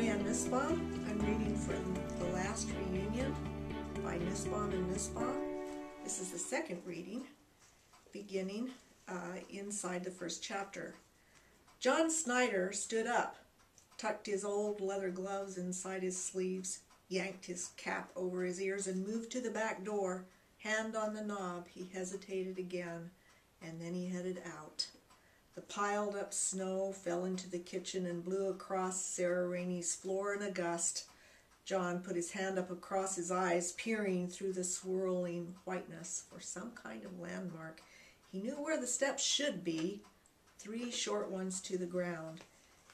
Ann Nusbaum. I'm reading from The Last Reunion by Nusbaum and Nusbaum. This is the second reading, beginning inside the first chapter. John Snyder stood up, tucked his old leather gloves inside his sleeves, yanked his cap over his ears, and moved to the back door. Hand on the knob, he hesitated again, and then he headed out. The piled-up snow fell into the kitchen and blew across Sarah Rainey's floor in a gust. John put his hand up across his eyes, peering through the swirling whiteness for some kind of landmark. He knew where the steps should be, 3 short ones to the ground.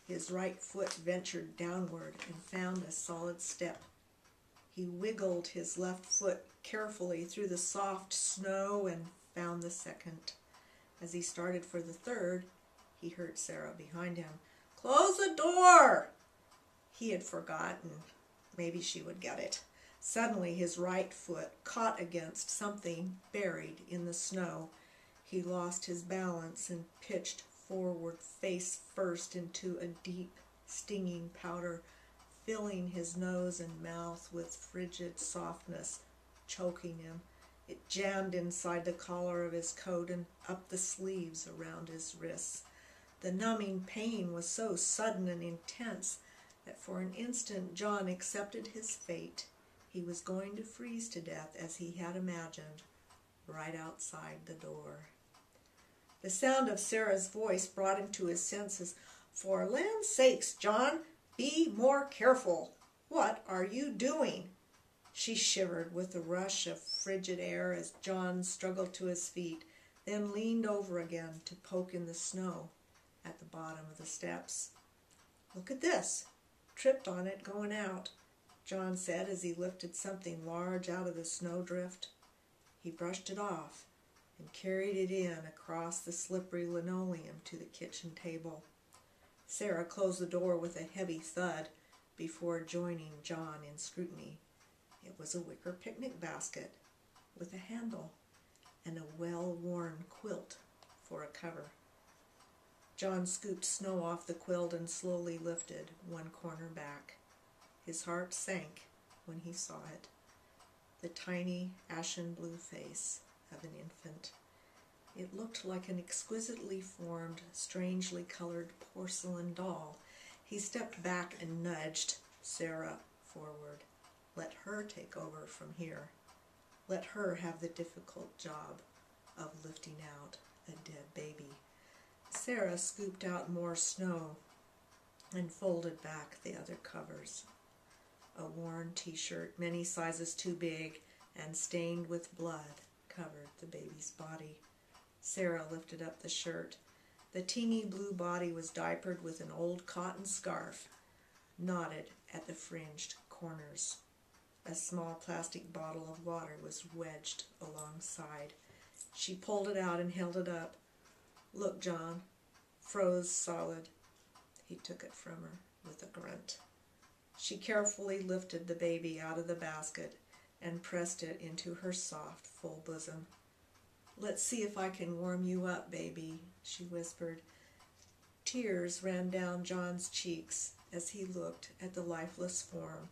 His right foot ventured downward and found a solid step. He wiggled his left foot carefully through the soft snow and found the second. As he started for the third, he heard Sarah behind him. "Close the door!" He had forgotten. Maybe she would get it. Suddenly his right foot caught against something buried in the snow. He lost his balance and pitched forward face first into a deep, stinging powder, filling his nose and mouth with frigid softness, choking him. It jammed inside the collar of his coat and up the sleeves around his wrists. The numbing pain was so sudden and intense that for an instant John accepted his fate. He was going to freeze to death as he had imagined, right outside the door. The sound of Sarah's voice brought him to his senses. "For land's sakes, John, be more careful. What are you doing?" She shivered with the rush of frigid air as John struggled to his feet, then leaned over again to poke in the snow at the bottom of the steps. "Look at this. Tripped on it going out," John said as he lifted something large out of the snowdrift. He brushed it off and carried it in across the slippery linoleum to the kitchen table. Sarah closed the door with a heavy thud before joining John in scrutiny. It was a wicker picnic basket with a handle and a well-worn quilt for a cover. John scooped snow off the quilt and slowly lifted one corner back. His heart sank when he saw it. The tiny, ashen blue face of an infant. It looked like an exquisitely formed, strangely colored porcelain doll. He stepped back and nudged Sarah forward. Let her take over from here. Let her have the difficult job of lifting out a dead baby. Sarah scooped out more snow and folded back the other covers. A worn t-shirt, many sizes too big and stained with blood, covered the baby's body. Sarah lifted up the shirt. The teeny blue body was diapered with an old cotton scarf, knotted at the fringed corners. A small plastic bottle of water was wedged alongside. She pulled it out and held it up. "Look, John." Froze solid. He took it from her with a grunt. She carefully lifted the baby out of the basket and pressed it into her soft, full bosom. "Let's see if I can warm you up, baby," she whispered. Tears ran down John's cheeks as he looked at the lifeless form.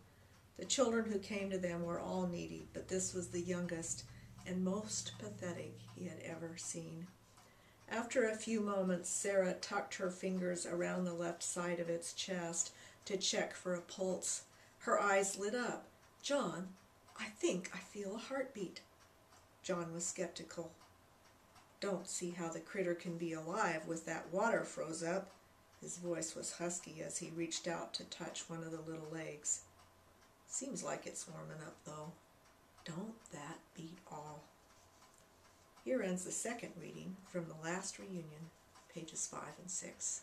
The children who came to them were all needy, but this was the youngest and most pathetic he had ever seen. After a few moments, Sarah tucked her fingers around the left side of its chest to check for a pulse. Her eyes lit up. "John, I think I feel a heartbeat." John was skeptical. "Don't see how the critter can be alive with that water froze up." His voice was husky as he reached out to touch one of the little legs. "Seems like it's warming up, though. Don't that beat all?" Here ends the second reading from The Last Reunion, pages 5 and 6.